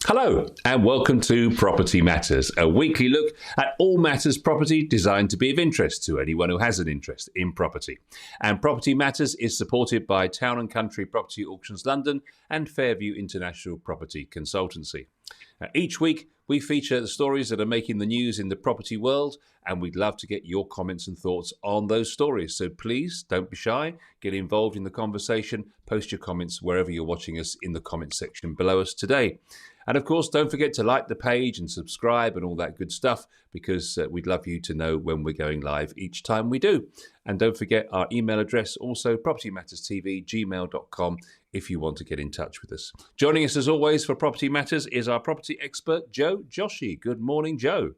Hello, and welcome to Property Matters, a weekly look at all matters property designed to be of interest to anyone who has an interest in property. And Property Matters is supported by Town & Country Property Auctions London and Fairview International Property Consultancy. Each week, we feature the stories that are making the news in the property world, and we'd love to get your comments and thoughts on those stories. So please don't be shy, get involved in the conversation, post your comments wherever you're watching us in the comments section below us today. And of course, don't forget to like the page and subscribe and all that good stuff, because we'd love you to know when we're going live each time we do. And don't forget our email address, also propertymatterstv@gmail.com, if you want to get in touch with us. Joining us as always for Property Matters is our property expert, Joe Joshi. Good morning, Joe.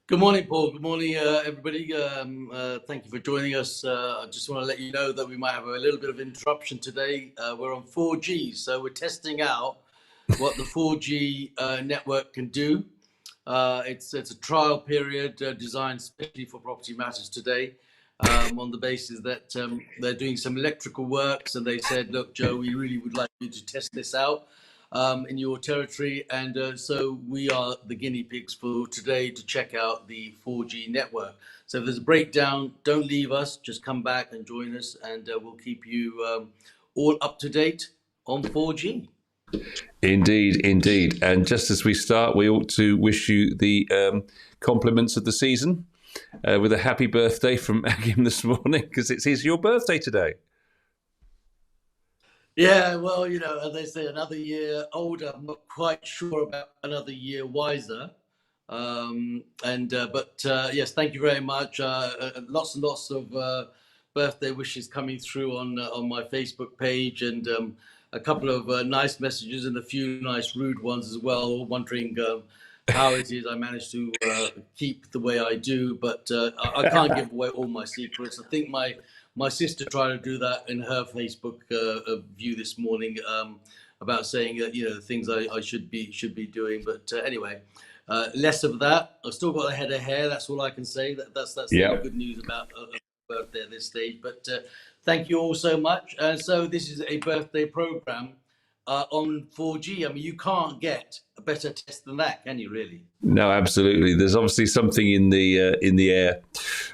Good morning, Paul. Good morning, everybody. Thank you for joining us. I just want to let you know that we might have a little bit of interruption today. We're on 4G, so we're testing out what the 4G network can do. It's a trial period designed especially for Property Matters today, on the basis that they're doing some electrical works, and they said, look, Joe, we really would like you to test this out in your territory, and so we are the guinea pigs for today to check out the 4G network. So if there's a breakdown, don't leave us, just come back and join us, and we'll keep you all up to date on 4G. Indeed. And just as we start, we ought to wish you the compliments of the season with a happy birthday from Agim this morning, because it's your birthday today. Yeah, well, you know, as they say, another year older. I'm not quite sure about another year wiser. But yes, thank you very much. Lots and lots of birthday wishes coming through on my Facebook page, and a couple of nice messages and a few nice rude ones as well, all wondering how it is I managed to keep the way I do. But I can't give away all my secrets. I think my sister tried to do that in her Facebook view this morning, about saying that, you know, the things I should be doing. But anyway, less of that. I've still got a head of hair. That's all I can say. That's Yeah. the good news about a birthday at this stage. But thank you all so much. So this is a birthday program on 4G. I mean, you can't get a better test than that, can you? Really? No, absolutely. There's obviously something in the air.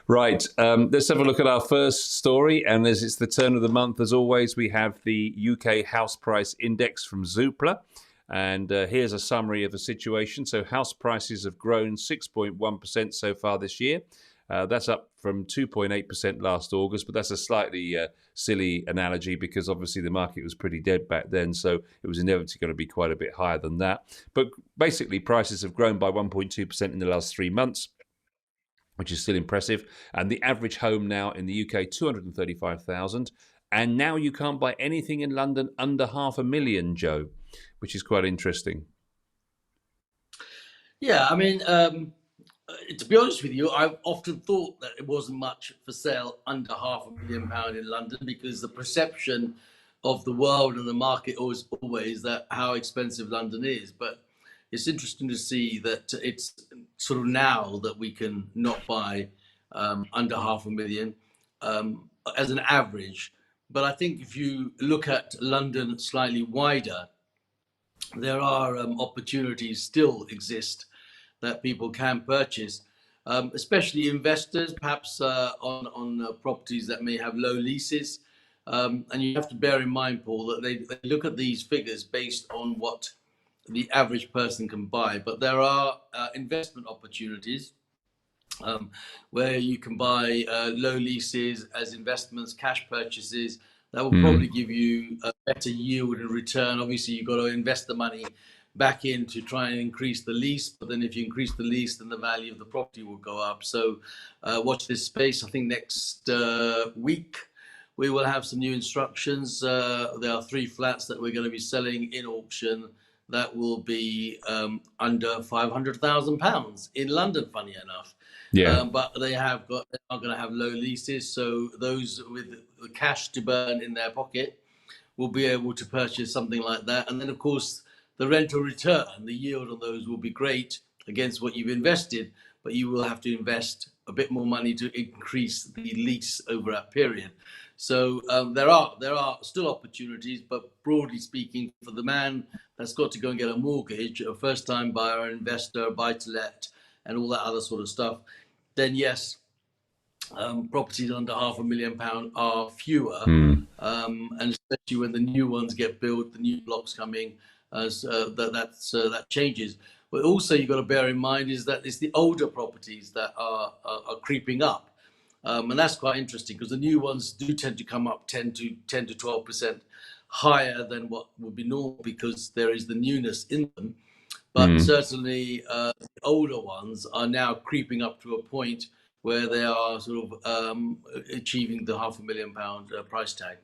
Right. Let's have a look at our first story. And as it's the turn of the month, as always, we have the UK House Price Index from Zoopla. And here's a summary of the situation. So house prices have grown 6.1% so far this year. That's up from 2.8% last August, but that's a slightly silly analogy because obviously the market was pretty dead back then, so it was inevitably going to be quite a bit higher than that. But basically, prices have grown by 1.2% in the last 3 months, which is still impressive. And the average home now in the UK, 235,000. And now you can't buy anything in London under $500,000, Joe, which is quite interesting. Yeah, I mean, to be honest with you, I've often thought that it wasn't much for sale under £500,000 in London, because the perception of the world and the market was always that how expensive London is. But it's interesting to see that it's sort of now that we can not buy under £500,000 as an average. But I think if you look at London slightly wider, there are opportunities still exist that people can purchase, especially investors, perhaps on properties that may have low leases. And you have to bear in mind, Paul, that they look at these figures based on what the average person can buy. But there are investment opportunities where you can buy low leases as investments, cash purchases. That will probably give you a better yield and return. Obviously, you've got to invest the money back in to try and increase the lease, but then if you increase the lease, then the value of the property will go up. So watch this space. I think next week we will have some new instructions. There are 3 flats that we're going to be selling in auction that will be under £500,000 in London, funny enough. Yeah. But they are going to have low leases, so those with the cash to burn in their pocket will be able to purchase something like that. And then, of course, the rental return, the yield on those will be great against what you've invested, but you will have to invest a bit more money to increase the lease over that period. So there are still opportunities, but broadly speaking, for the man that's got to go and get a mortgage, a first-time buyer, an investor, buy-to-let, and all that other sort of stuff, then yes, properties under £500,000 are fewer, and especially when the new ones get built, the new blocks coming, that changes. But also you've got to bear in mind is that it's the older properties that are creeping up, and that's quite interesting because the new ones do tend to come up 10 to 12% higher than what would be normal because there is the newness in them. But certainly the older ones are now creeping up to a point where they are sort of achieving the £500,000 price tag.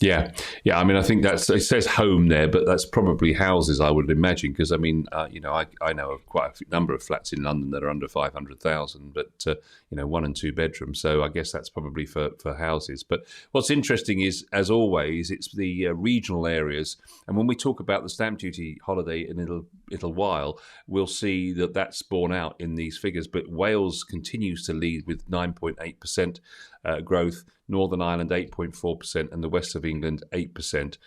Yeah, yeah. I mean, I think it says home there, but that's probably houses, I would imagine, because I mean, I know of quite a number of flats in London that are under 500,000, but 1 and 2 bedrooms. So I guess that's probably for houses. But what's interesting is, as always, it's the regional areas, and when we talk about the stamp duty holiday in a little while, we'll see that that's borne out in these figures. But Wales continues to lead with 9.8% growth. Northern Ireland 8.4%, and the west of England 8%.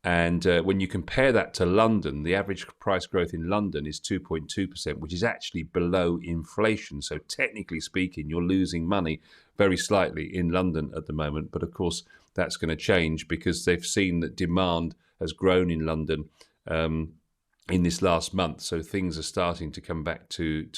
And when you compare that to London, the average price growth in London is 2.2%, which is actually below inflation. So technically speaking, you're losing money very slightly in London at the moment. But of course, that's going to change because they've seen that demand has grown in London in this last month. So things are starting to come back to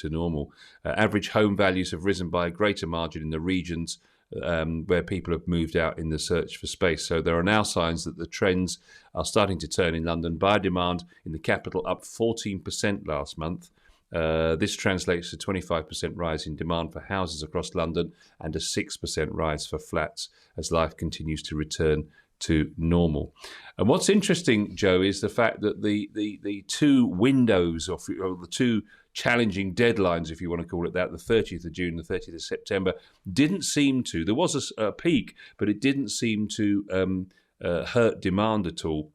normal. Average home values have risen by a greater margin in the regions where people have moved out in the search for space. So there are now signs that the trends are starting to turn in London. Buyer demand in the capital up 14% last month. This translates to 25% rise in demand for houses across London and a 6% rise for flats as life continues to return to normal. And what's interesting, Joe, is the fact that the two windows or the two challenging deadlines, if you want to call it that, the 30th of June, the 30th of September, didn't seem to, there was a peak, but it didn't seem to hurt demand at all.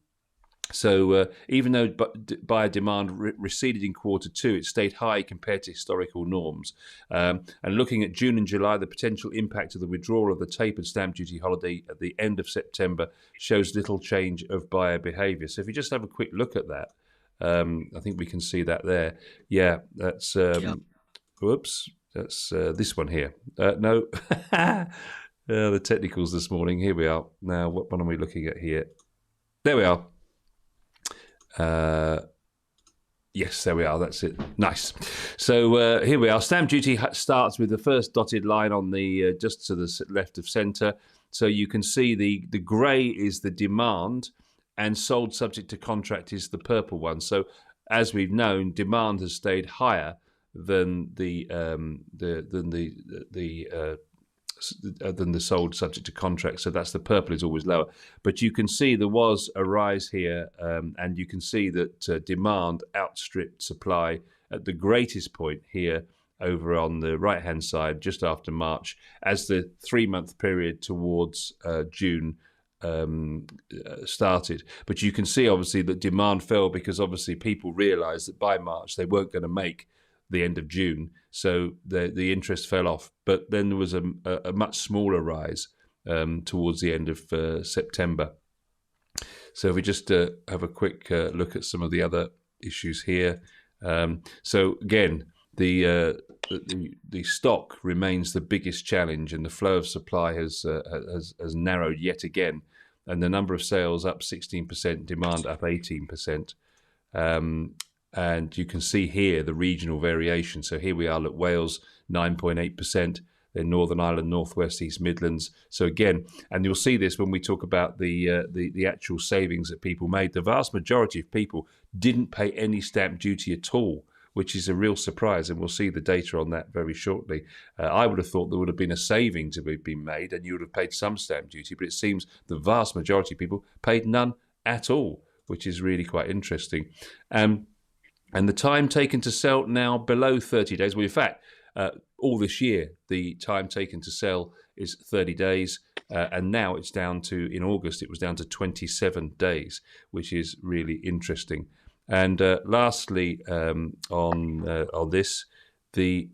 So even though buyer demand receded in Q2, it stayed high compared to historical norms. And looking at June and July, the potential impact of the withdrawal of the tapered stamp duty holiday at the end of September shows little change of buyer behaviour. So if you just have a quick look at that, I think we can see that there. Yeah, that's whoops, that's this one here. No, the technicals this morning. Here we are. Now, what one are we looking at here? There we are. Yes, there we are. That's it. Nice. So here we are. Stamp duty starts with the first dotted line on the just to the left of centre. So you can see the grey is the demand, and sold subject to contract is the purple one. So as we've known, demand has stayed higher than the sold subject to contract. So that's the purple is always lower. But you can see there was a rise here, and you can see that demand outstripped supply at the greatest point here over on the right-hand side, just after March, as the 3-month period towards June started. But you can see, obviously, that demand fell because, obviously, people realised that by March they weren't going to make the end of June, so the interest fell off. But then there was a much smaller rise towards the end of September. So if we just have a quick look at some of the other issues here. So again, the stock remains the biggest challenge, and the flow of supply has narrowed yet again, and the number of sales up 16%, demand up 18%. And you can see here the regional variation. So here we are at Wales, 9.8%, then Northern Ireland, North West, East Midlands. So again, and you'll see this when we talk about the actual savings that people made. The vast majority of people didn't pay any stamp duty at all, which is a real surprise, and we'll see the data on that very shortly. I would have thought there would have been a saving to be made, and you would have paid some stamp duty, but it seems the vast majority of people paid none at all, which is really quite interesting. And the time taken to sell now below 30 days. Well, in fact, all this year, the time taken to sell is 30 days. And now it's down to, in August, it was down to 27 days, which is really interesting. And lastly, on this, the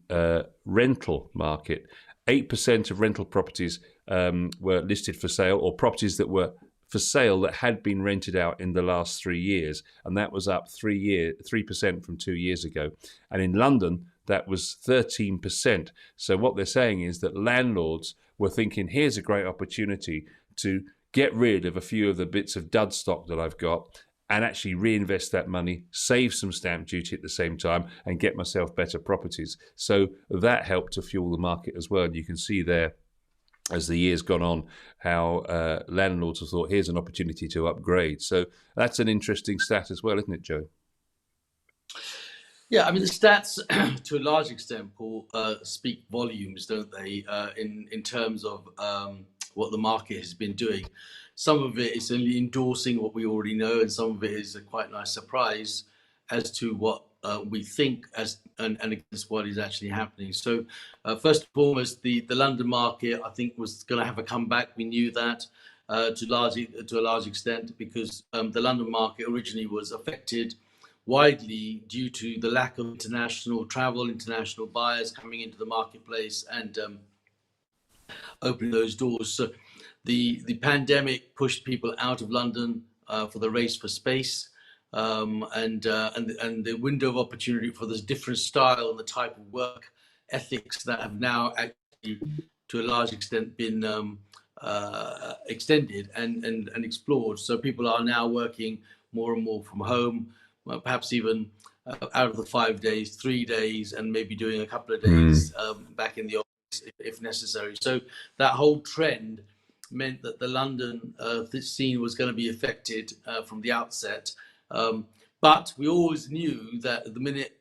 rental market. 8% of rental properties were listed for sale, or properties that were for sale that had been rented out in the last 3 years, and that was up 3% from 2 years ago. And in London, that was 13%. So what they're saying is that landlords were thinking, here's a great opportunity to get rid of a few of the bits of dud stock that I've got and actually reinvest that money, save some stamp duty at the same time, and get myself better properties. So that helped to fuel the market as well. And you can see there, as the years gone on, how landlords have thought, here's an opportunity to upgrade. So that's an interesting stat as well, isn't it, Joe? Yeah, I mean, the stats to a large extent, Paul, speak volumes, don't they, in terms of what the market has been doing. Some of it is only endorsing what we already know, and some of it is a quite nice surprise as to what we think and against what is actually happening. So first and foremost, the London market, I think, was going to have a comeback. We knew that to a large extent, because the London market originally was affected widely due to the lack of international travel, international buyers coming into the marketplace and opening those doors. So the pandemic pushed people out of London for the race for space, and the window of opportunity for this different style and the type of work ethics that have now actually, to a large extent, been extended and explored. So people are now working more and more from home, perhaps even out of the 5 days, 3 days, and maybe doing a couple of days back in the office if necessary. So that whole trend meant that the London scene was going to be affected from the outset. But we always knew that the minute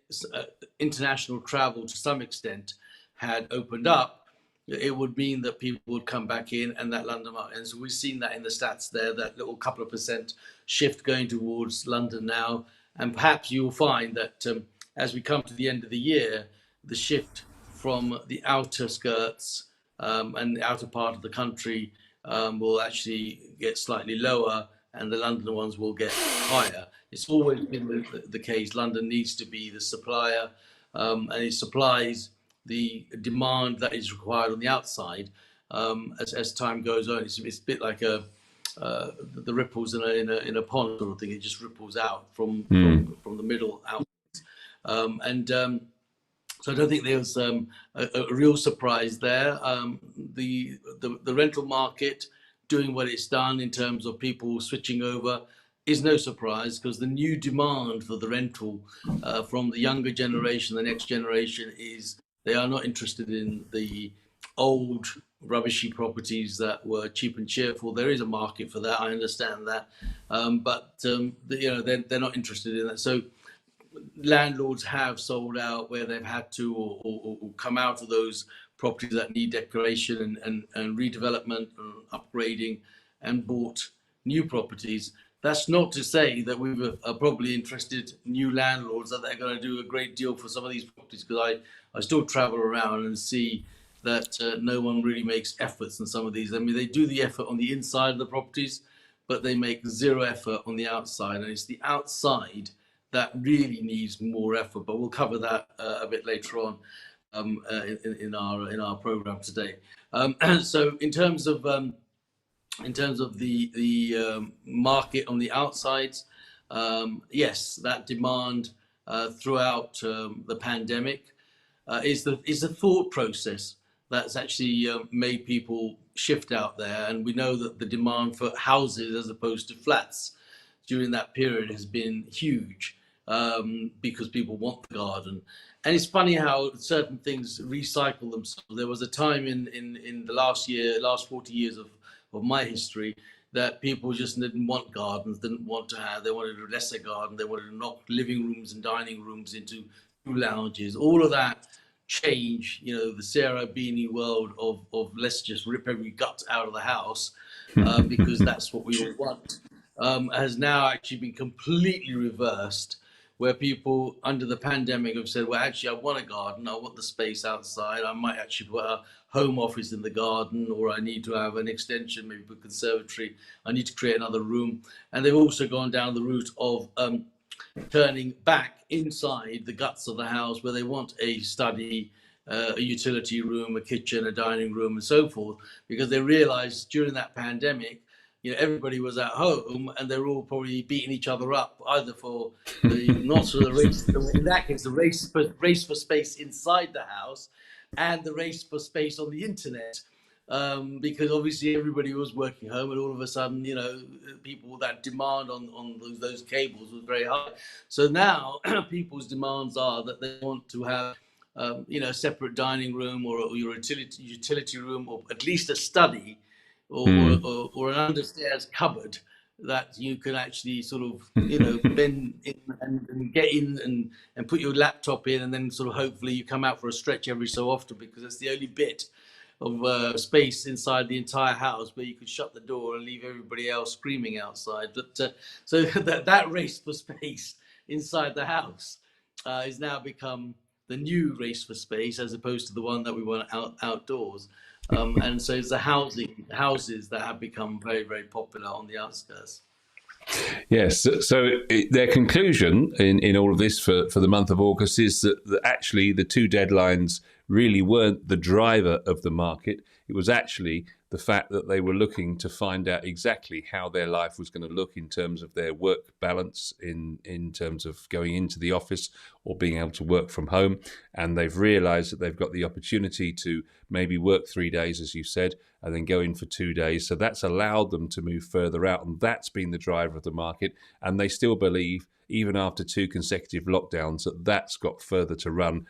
international travel to some extent had opened up, it would mean that people would come back in, and that London market. And so we've seen that in the stats there, that little couple of percent shift going towards London now. And perhaps you'll find that as we come to the end of the year, the shift from the outer skirts and the outer part of the country will actually get slightly lower, and the London ones will get higher. It's always been the case. London needs to be the supplier, and it supplies the demand that is required on the outside. As time goes on, it's a bit like the ripples in a pond sort of thing. It just ripples out from the middle out, so I don't think there's a real surprise there. The rental market doing what it's done in terms of people switching over is no surprise, because the new demand for the rental from the younger generation, the next generation, is they are not interested in the old rubbishy properties that were cheap and cheerful. There is a market for that, I understand that, but they're not interested in that. So landlords have sold out where they've had to, or come out of those properties that need decoration and redevelopment and upgrading, and bought new properties. That's not to say that we are probably interested new landlords that they're going to do a great deal for some of these properties, because I still travel around and see that no one really makes efforts in some of these. I mean, they do the effort on the inside of the properties, but they make zero effort on the outside, and it's the outside that really needs more effort. But we'll cover that a bit later on in our program today. So in terms of the market on the outsides, yes, that demand throughout the pandemic is the thought process that's actually made people shift out there. And we know that the demand for houses as opposed to flats during that period has been huge, because people want the garden. And it's funny how certain things recycle themselves. There was a time in the last 40 years of my history, that people just didn't want gardens, they wanted a lesser garden, they wanted to knock living rooms and dining rooms into lounges. All of that change, the Sarah Beanie world of let's just rip every gut out of the house, because that's what we all want, has now actually been completely reversed, where people under the pandemic have said, well, actually, I want a garden, I want the space outside, I might actually put a home office in the garden, or I need to have an extension, maybe a conservatory, I need to create another room. And they've also gone down the route of turning back inside the guts of the house where they want a study, a utility room, a kitchen, a dining room, and so forth, because they realized during that pandemic, everybody was at home and they're all probably beating each other up, either for the not sort of the race, in that case, the race for space inside the house, and the race for space on the internet. Because obviously everybody was working home, and all of a sudden, people, that demand on those cables was very high. So now people's demands are that they want to have a separate dining room, or your utility room, or at least a study, or an understairs cupboard that you can actually sort of bend in and get in and put your laptop in, and then sort of hopefully you come out for a stretch every so often, because it's the only bit of space inside the entire house where you could shut the door and leave everybody else screaming outside. But so that race for space inside the house is now become the new race for space, as opposed to the one that we want outdoors. And so it's the houses that have become very, very popular on the outskirts. Yes. So their conclusion in all of this for the month of August is that actually the two deadlines really weren't the driver of the market. It was actually the fact that they were looking to find out exactly how their life was going to look in terms of their work balance, in terms of going into the office or being able to work from home. And they've realized that they've got the opportunity to maybe work 3 days, as you said, and then go in for 2 days. So that's allowed them to move further out, and that's been the driver of the market. And they still believe, even after 2 consecutive lockdowns, that that's got further to run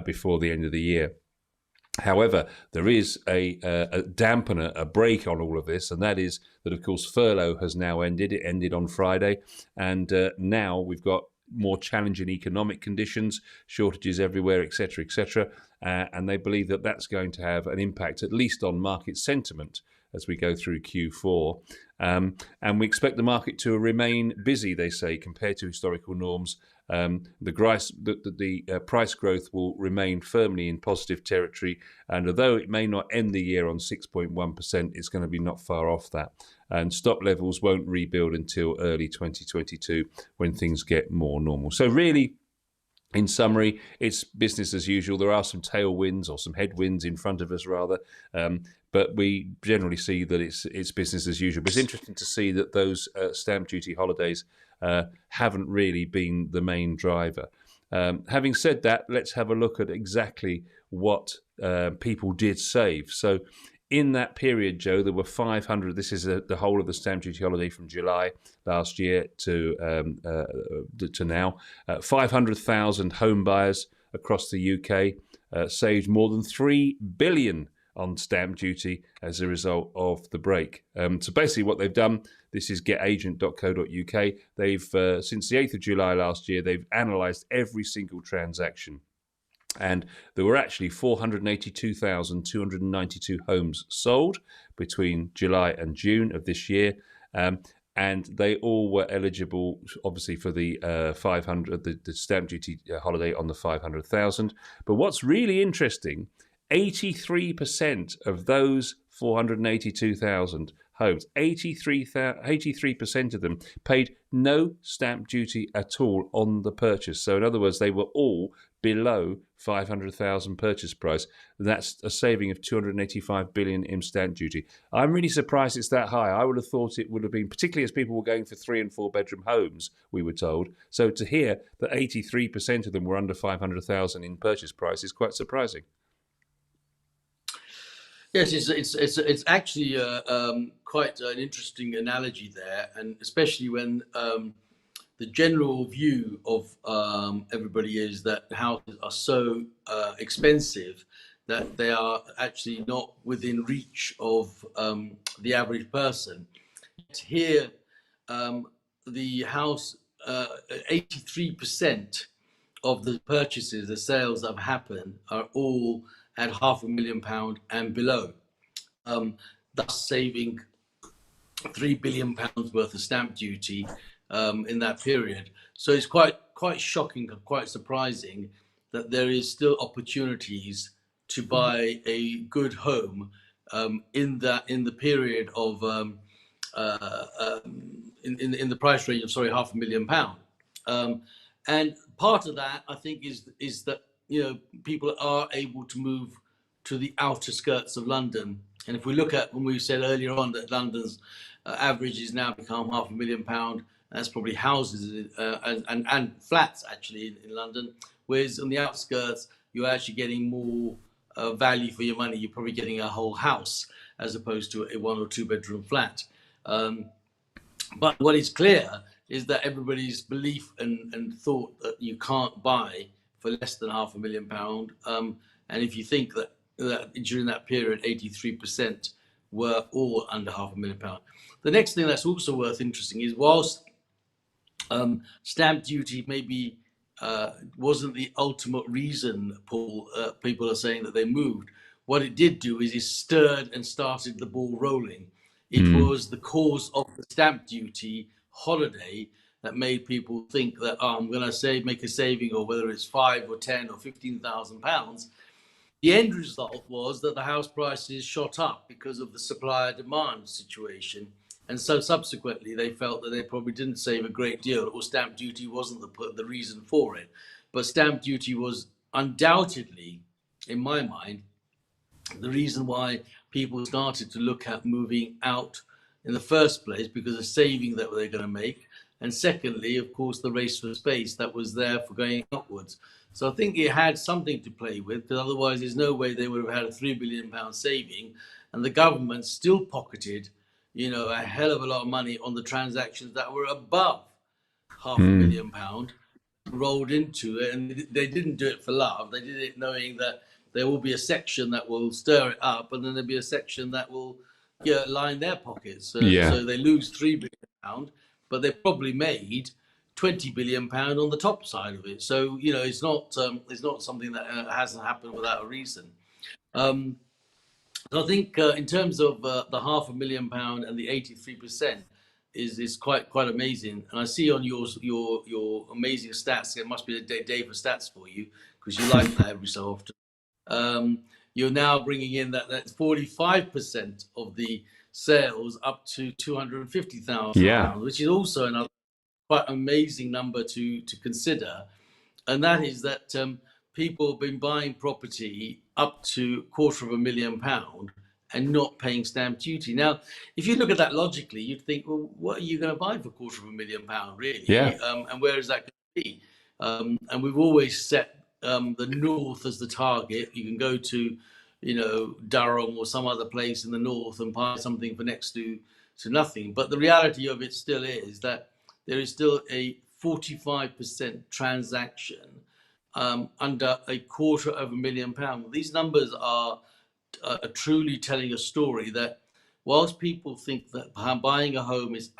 before the end of the year. However, there is a dampener, a break on all of this, and that is that, of course, furlough has now ended. It ended on Friday, and now we've got more challenging economic conditions, shortages everywhere, etc., etc. And they believe that that's going to have an impact, at least on market sentiment, as we go through Q4. And we expect the market to remain busy, they say, compared to historical norms. The price growth will remain firmly in positive territory, and although it may not end the year on 6.1%, it's going to be not far off that. And stock levels won't rebuild until early 2022, when things get more normal. So really, in summary, it's business as usual. There are some tailwinds, or some headwinds in front of us, rather, but we generally see that it's business as usual. But it's interesting to see that those stamp duty holidays haven't really been the main driver. Having said that, let's have a look at exactly what people did save. So in that period, Joe, there were 500. This is the whole of the stamp duty holiday from July last year to now. 500,000 home buyers across the UK saved more than 3 billion on stamp duty as a result of the break. So basically what they've done, this is getagent.co.uk, they've, since the 8th of July last year, they've analysed every single transaction. And there were actually 482,292 homes sold between July and June of this year. And they all were eligible, obviously, for the 500, the stamp duty holiday on the 500,000. But what's really interesting, 83% of those 482,000 homes, 83% of them paid no stamp duty at all on the purchase. So in other words, they were all below 500,000 purchase price. That's a saving of 285 billion in stamp duty. I'm really surprised it's that high. I would have thought it would have been, particularly as people were going for 3 and 4 bedroom homes, we were told. So to hear that 83% of them were under 500,000 in purchase price is quite surprising. Yes, it's actually quite an interesting analogy there, and especially when the general view of everybody is that houses are so expensive that they are actually not within reach of the average person. Here, the house, 83% of the purchases, the sales that have happened, are all at £500,000 and below, thus saving £3 billion worth of stamp duty in that period. So it's quite shocking and quite surprising that there is still opportunities to buy a good home in the period of in the price range of £500,000. And part of that, I think, is that people are able to move to the outer skirts of London. And if we look at when we said earlier on that London's average is now become £500,000, that's probably houses and flats actually in London. Whereas on the outskirts, you're actually getting more value for your money. You're probably getting a whole house as opposed to a 1 or 2 bedroom flat. But what is clear is that everybody's belief and thought that you can't buy for less than £500,000. And if you think that during that period, 83% were all under £500,000. The next thing that's also worth interesting is whilst stamp duty maybe wasn't the ultimate reason, Paul, people are saying that they moved. What it did do is it stirred and started the ball rolling. It was the cause of the stamp duty holiday that made people think that I'm going to make a saving, or whether it's 5 or 10 or £15,000. The end result was that the house prices shot up because of the supply-demand situation. And so subsequently, they felt that they probably didn't save a great deal, or stamp duty wasn't the reason for it. But stamp duty was undoubtedly, in my mind, the reason why people started to look at moving out in the first place, because of saving that they're going to make. And secondly, of course, the race for space that was there for going upwards. So I think it had something to play with, because otherwise there's no way they would have had a £3 billion saving. And the government still pocketed, a hell of a lot of money on the transactions that were above £500,000 rolled into it. And they didn't do it for love. They did it knowing that there will be a section that will stir it up, and then there'll be a section that will line their pockets. So they lose £3 billion, but they probably made £20 billion on the top side of it. So it's not something that hasn't happened without a reason. So I think in terms of the £500,000 and the 83% is quite amazing. And I see on your amazing stats, it must be a day for stats for you, because you like that every so often. You're now bringing in that's 45% of the sales up to £250,000, which is also another quite amazing number to consider. And that is that people have been buying property up to £250,000 and not paying stamp duty. Now, if you look at that logically, you'd think, well, what are you going to buy for £250,000, really? And where is that going to be? And we've always set the north as the target. You can go to, Durham or some other place in the north and buy something for next to nothing. But the reality of it still is that there is still a 45% transaction under £250,000. These numbers are truly telling a story that whilst people think that buying a home is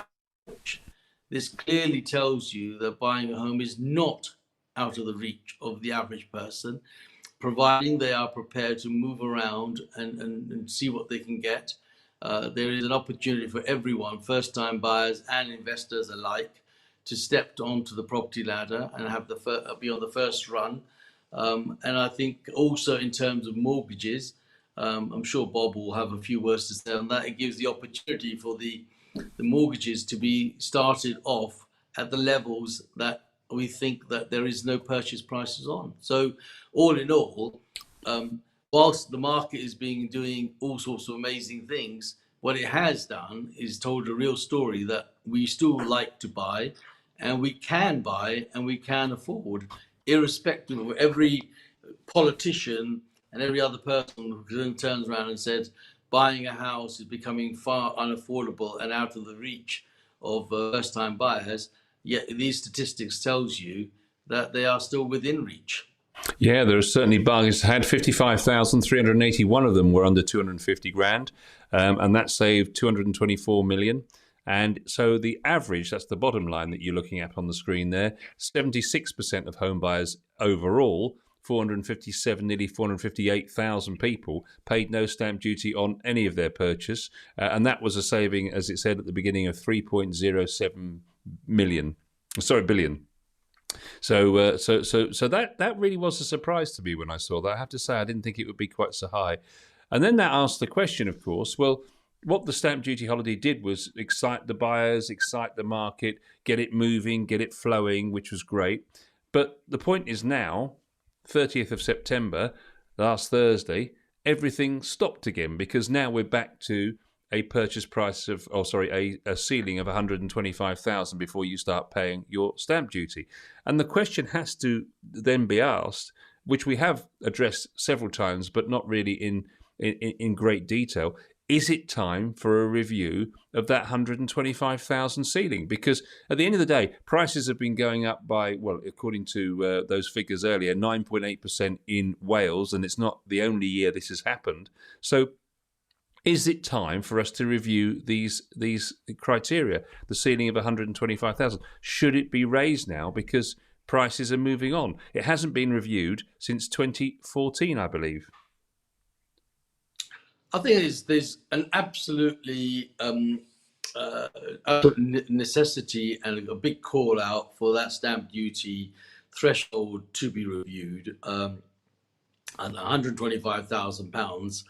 average, this clearly tells you that buying a home is not out of the reach of the average person, providing they are prepared to move around and see what they can get. There is an opportunity for everyone, first-time buyers and investors alike, to step onto the property ladder and have be on the first run. And I think also in terms of mortgages, I'm sure Bob will have a few words to say on that. It gives the opportunity for the mortgages to be started off at the levels that we think that there is no purchase prices on. So all in all, whilst the market is doing all sorts of amazing things, what it has done is told a real story that we still like to buy, and we can buy and we can afford, irrespective of every politician and every other person who then turns around and says buying a house is becoming far unaffordable and out of the reach of first-time buyers. Yet these statistics tells you that they are still within reach. Yeah, there are certainly bargains. Had 55,381 of them were under 250 grand, and that saved 224 million. And so the average, that's the bottom line that you're looking at on the screen there, 76% of home buyers overall, 457, nearly 458,000 people paid no stamp duty on any of their purchase. And that was a saving, as it said at the beginning, of 3.07 billion. So that really was a surprise to me when I saw that. I have to say, I didn't think it would be quite so high. And then that asked the question, of course, well, what the stamp duty holiday did was excite the buyers, excite the market, get it moving, get it flowing, which was great. But the point is now, 30th of September, last Thursday, everything stopped again, because now we're back to a purchase price of, a ceiling of 125,000 before you start paying your stamp duty. And the question has to then be asked, which we have addressed several times, but not really in great detail. Is it time for a review of that 125,000 ceiling? Because at the end of the day, prices have been going up by, well, according to those figures earlier, 9.8% in Wales, and it's not the only year this has happened. So is it time for us to review these criteria, the ceiling of 125,000? Should it be raised now because prices are moving on? It hasn't been reviewed since 2014, I believe. I think there's an absolutely necessity and a big call out for that stamp duty threshold to be reviewed. And £125,000,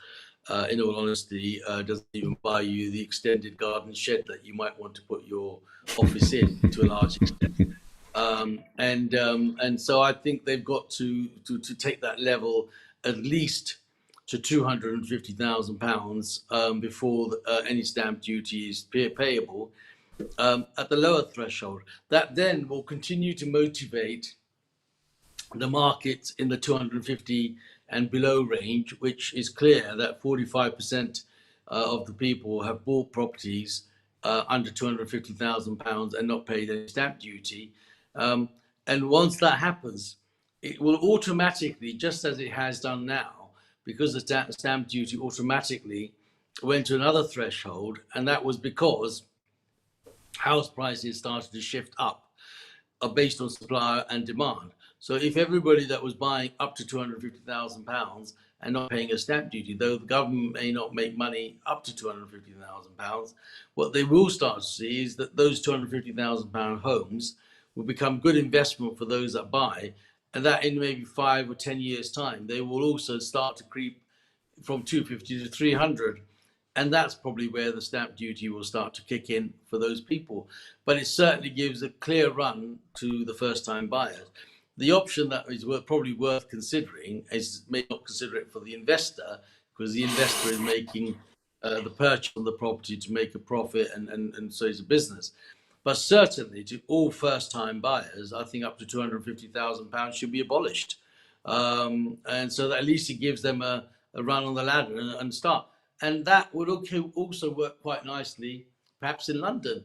in all honesty, doesn't even buy you the extended garden shed that you might want to put your office in to a large extent. And so I think they've got to take that level at least to £250,000 before any stamp duty is payable at the lower threshold. That then will continue to motivate the market in the 250 and below range, which is clear that 45% of the people have bought properties under £250,000 and not paid any stamp duty. And once that happens, it will automatically, just as it has done now, because the stamp duty automatically went to another threshold, and that was because house prices started to shift up based on supply and demand. So if everybody that was buying up to £250,000 and not paying a stamp duty, though the government may not make money up to £250,000, what they will start to see is that those £250,000 homes will become good investment for those that buy, and that in maybe 5 or 10 years' time, they will also start to creep from 250 to 300. And that's probably where the stamp duty will start to kick in for those people. But it certainly gives a clear run to the first-time buyers. The option that is probably worth considering is, may not consider it for the investor, because the investor is making the purchase of the property to make a profit, and so is a business. But certainly to all first-time buyers, I think up to £250,000 should be abolished. And so that at least it gives them a run on the ladder and start. And that would also work quite nicely, perhaps in London,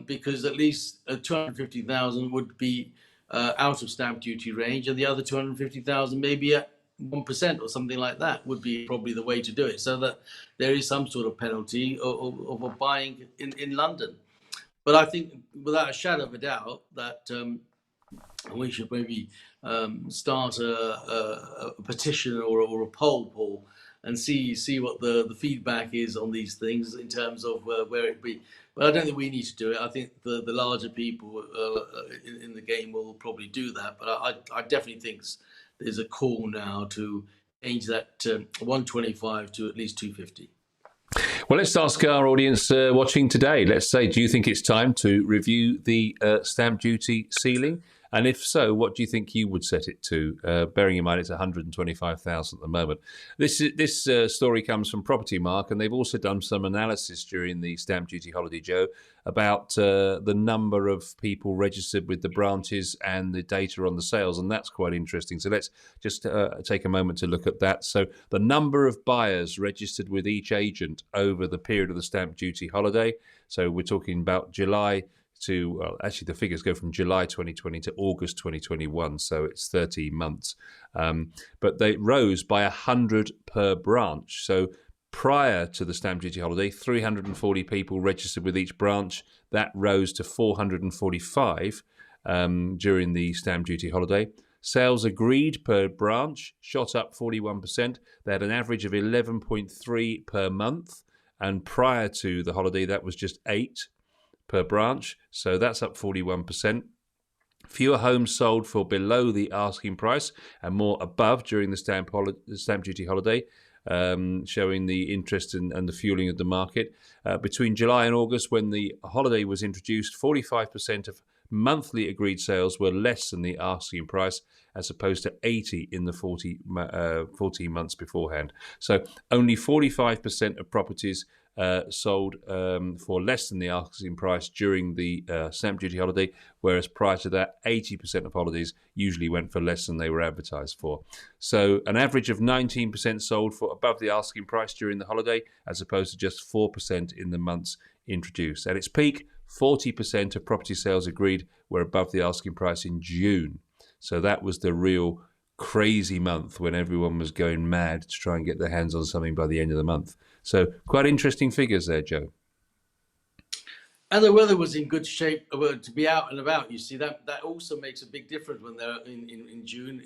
because at least 250,000 would be out of stamp duty range, and the other 250,000 maybe at 1% or something like that would be probably the way to do it, so that there is some sort of penalty of buying in London. But I think, without a shadow of a doubt, that we should maybe start a petition or a poll and see what the feedback is on these things in terms of where it be. But I don't think we need to do it. I think the larger people in the game will probably do that. But I definitely think there's a call now to change that 125 to at least 250. Well, let's ask our audience watching today. Let's say, do you think it's time to review the stamp duty ceiling? And if so, what do you think you would set it to? Bearing in mind it's 125,000 at the moment. This story comes from Property Mark, and they've also done some analysis during the stamp duty holiday, Joe, about the number of people registered with the branches and the data on the sales, and that's quite interesting. So let's just take a moment to look at that. So the number of buyers registered with each agent over the period of the stamp duty holiday. So we're talking about July to, well, actually the figures go from July 2020 to August 2021, so it's 30 months. But they rose by 100 per branch. So prior to the stamp duty holiday, 340 people registered with each branch. That rose to 445 during the stamp duty holiday. Sales agreed per branch shot up 41%. They had an average of 11.3 per month, and prior to the holiday, that was just 8 per branch, so that's up 41%. Fewer homes sold for below the asking price and more above during the stamp duty holiday. showing the interest and the fueling of the market. Between July and August, when the holiday was introduced, 45% of monthly agreed sales were less than the asking price, as opposed to 80 in the 14 months beforehand. So only 45% of properties sold for less than the asking price during the stamp duty holiday, whereas prior to that, 80% of holidays usually went for less than they were advertised for. So an average of 19% sold for above the asking price during the holiday, as opposed to just 4% in the months introduced. At its peak, 40% of property sales agreed were above the asking price in June. So that was the real crazy month when everyone was going mad to try and get their hands on something by the end of the month. So quite interesting figures there, Joe. And the weather was in good shape to be out and about. You see, that also makes a big difference when they're in June.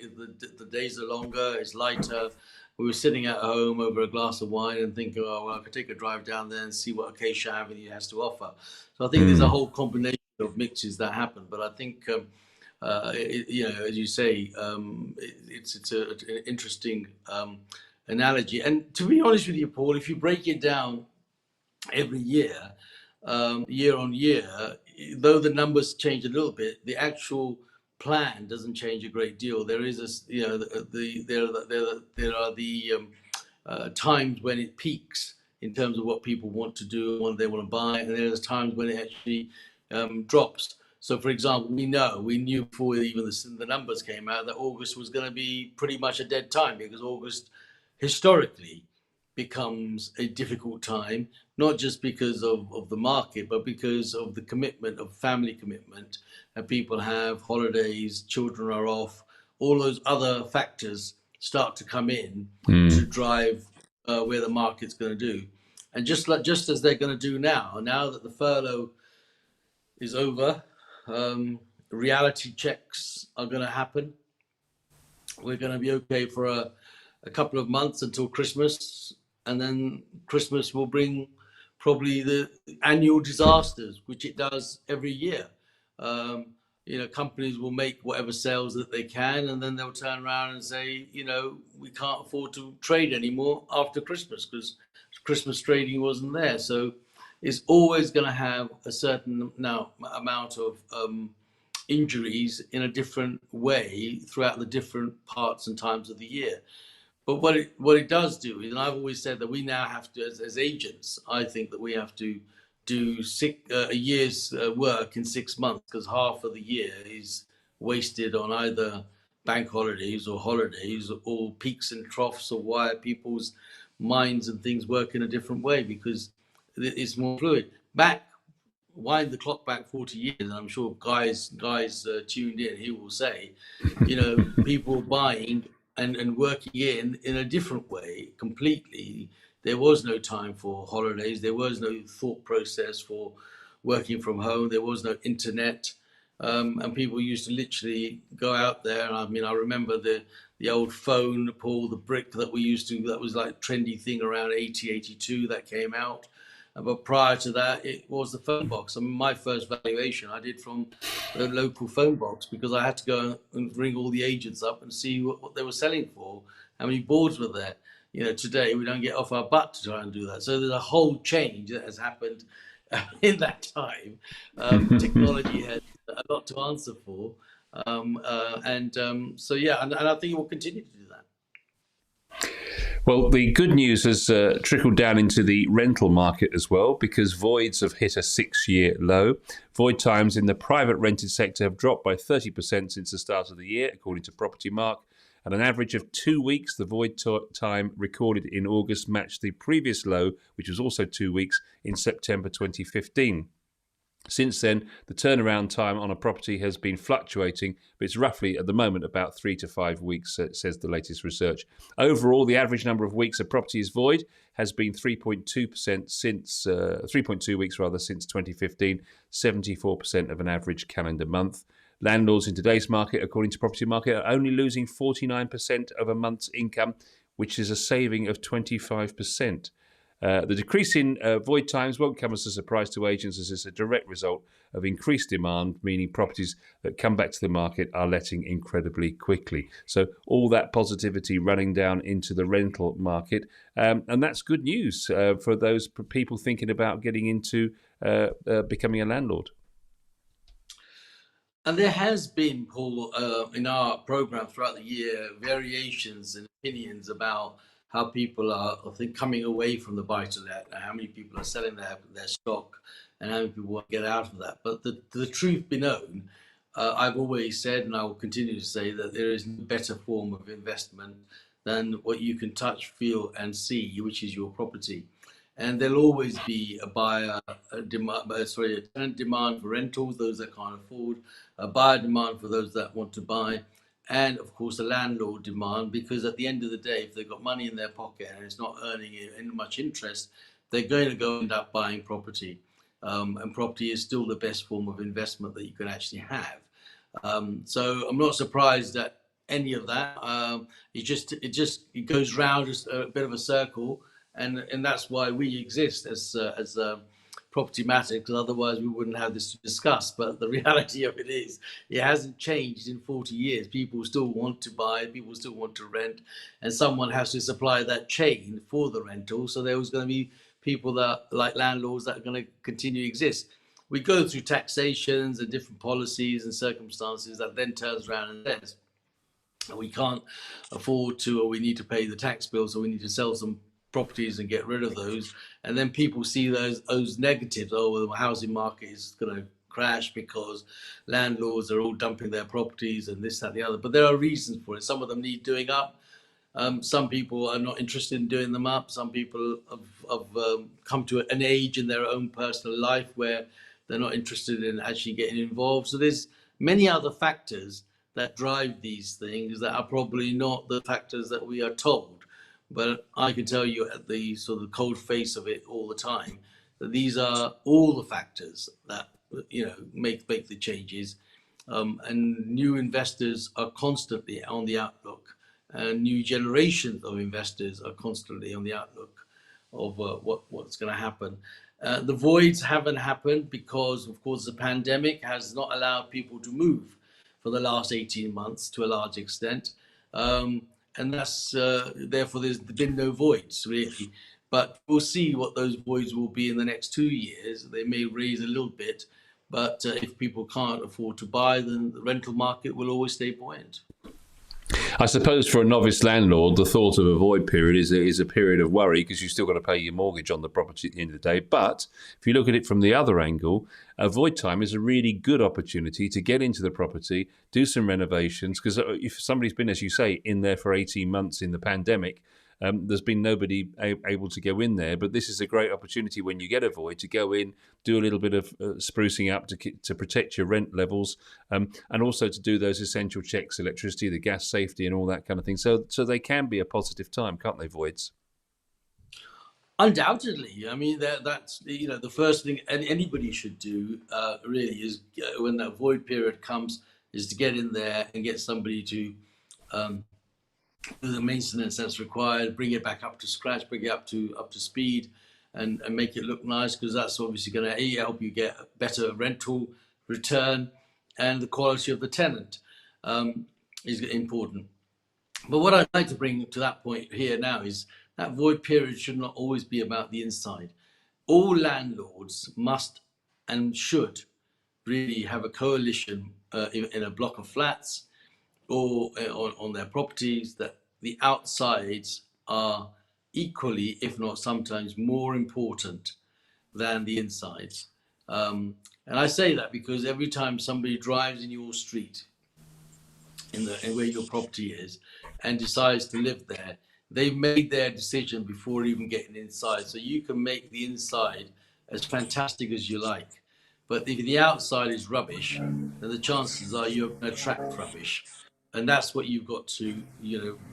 The days are longer, it's lighter. We were sitting at home over a glass of wine and thinking, oh, well, I could take a drive down there and see what Acacia Avenue has to offer. So I think there's a whole combination of mixes that happen. But I think, as you say, it's an interesting analogy. And to be honest with you, Paul, if you break it down every year, year on year, though the numbers change a little bit, the actual plan doesn't change a great deal. There is there are the times when it peaks in terms of what people want to do, what they want to buy, and there's times when it actually drops. So, for example, we knew before even the numbers came out that August was going to be pretty much a dead time, because August historically becomes a difficult time, not just because of the market, but because of the commitment of family commitment, and people have holidays, children are off, all those other factors start to come in to drive where the market's going to do. And just as they're going to do now that the furlough is over, reality checks are going to happen. We're going to be okay for a couple of months until Christmas, and then Christmas will bring probably the annual disasters, which it does every year. Companies will make whatever sales that they can, and then they'll turn around and say, we can't afford to trade anymore after Christmas because Christmas trading wasn't there. So it's always going to have a certain amount of injuries in a different way throughout the different parts and times of the year. But what it does do is, and I've always said that we now have to, as agents, I think that we have to do a year's work in 6 months, because half of the year is wasted on either bank holidays or peaks and troughs, or why people's minds and things work in a different way, because it's more fluid. Wind the clock back 40 years, and I'm sure guys tuned in, he will say, people buying and working in a different way completely. There was no time for holidays. There was no thought process for working from home. There was no internet. And people used to literally go out there. I mean, I remember the old phone, Paul, the brick that was like trendy thing around 80, 82 that came out. But prior to that, it was the phone box. I mean, my first valuation I did from the local phone box, because I had to go and ring all the agents up and see what they were selling for, how many boards were there. Today we don't get off our butt to try and do that. So there's a whole change that has happened in that time. Technology has a lot to answer for. And I think it will continue to do that. Well, the good news has trickled down into the rental market as well, because voids have hit a 6-year low. Void times in the private rented sector have dropped by 30% since the start of the year, according to Property Mark. At an average of 2 weeks, the void time recorded in August matched the previous low, which was also 2 weeks, in September 2015. Since then, the turnaround time on a property has been fluctuating, but it's roughly at the moment about 3 to 5 weeks, says the latest research. Overall, the average number of weeks a property is void has been 3.2% since 3.2 weeks since 2015, 74% of an average calendar month. Landlords in today's market, according to Property Market, are only losing 49% of a month's income, which is a saving of 25%. The decrease in void times won't come as a surprise to agents, as it's a direct result of increased demand, meaning properties that come back to the market are letting incredibly quickly. So all that positivity running down into the rental market, and that's good news for those people thinking about getting into becoming a landlord. And there has been, Paul, in our program throughout the year, variations in opinions about how people are, I think, coming away from the buy-to-let, and how many people are selling their stock, and how many people want to get out of that. But the truth be known, I've always said, and I will continue to say, that there is no better form of investment than what you can touch, feel, and see, which is your property. And there'll always be a buyer, a tenant demand for rentals, those that can't afford, a buyer demand for those that want to buy, and of course a landlord demand, because at the end of the day, if they've got money in their pocket and it's not earning much interest, they're going to go end up buying property. And property is still the best form of investment that you can actually have. So I'm not surprised that any of that. It goes round a bit of a circle, and that's why we exist as Property Matter, because otherwise we wouldn't have this to discuss. But the reality of it is, it hasn't changed in 40 years. People still want to buy, people still want to rent, and someone has to supply that chain for the rental. So there was going to be people that, like landlords, that are going to continue to exist. We go through taxations and different policies and circumstances that then turns around and says, we can't afford to, or we need to pay the tax bill, so we need to sell some properties and get rid of those. And then people see those negatives. Oh, well, the housing market is going to crash because landlords are all dumping their properties and this, that, and the other. But there are reasons for it. Some of them need doing up. Some people are not interested in doing them up. Some people have come to an age in their own personal life where they're not interested in actually getting involved. So there's many other factors that drive these things that are probably not the factors that we are told. But I can tell you at the sort of cold face of it all the time that these are all the factors that make the changes. And new investors are constantly on the outlook, and new generations of investors are constantly on the outlook of what's going to happen. The voids haven't happened because, of course, the pandemic has not allowed people to move for the last 18 months to a large extent. And that's therefore there's been no voids really. But we'll see what those voids will be in the next 2 years. They may raise a little bit, but if people can't afford to buy, then the rental market will always stay buoyant. I suppose for a novice landlord, the thought of a void period is a period of worry, because you've still got to pay your mortgage on the property at the end of the day. But if you look at it from the other angle, a void time is a really good opportunity to get into the property, do some renovations, because if somebody's been, as you say, in there for 18 months in the pandemic, there's been nobody able to go in there. But this is a great opportunity when you get a void to go in, do a little bit of sprucing up to protect your rent levels, and also to do those essential checks, electricity, the gas safety, and all that kind of thing. So they can be a positive time, can't they, voids? Undoubtedly. I mean, that's the first thing anybody should do really is, when that void period comes, is to get in there and get somebody to do the maintenance that's required, bring it back up to scratch, bring it up to speed, and make it look nice, because that's obviously going to help you get a better rental return, and the quality of the tenant is important. But what I'd like to bring to that point here now is that void period should not always be about the inside. All landlords must and should really have a coalition in a block of flats or on their properties, that the outsides are equally, if not sometimes more important than the insides. And I say that because every time somebody drives in your street, in where your property is, and decides to live there, they've made their decision before even getting inside. So you can make the inside as fantastic as you like, but if the outside is rubbish, then the chances are you're going to attract rubbish, and that's what you've got to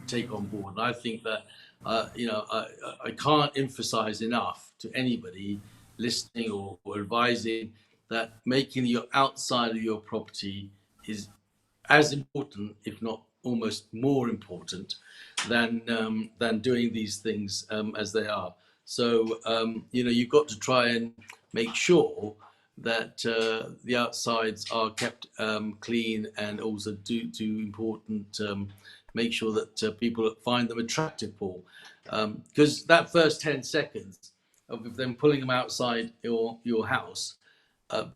take on board. And I think that I can't emphasize enough to anybody listening or advising that making your outside of your property is as important, if not almost more important, than doing these things as they are. So you've got to try and make sure that the outsides are kept clean, and also do important make sure that people find them attractive, Paul, because that first 10 seconds of them pulling them outside your house,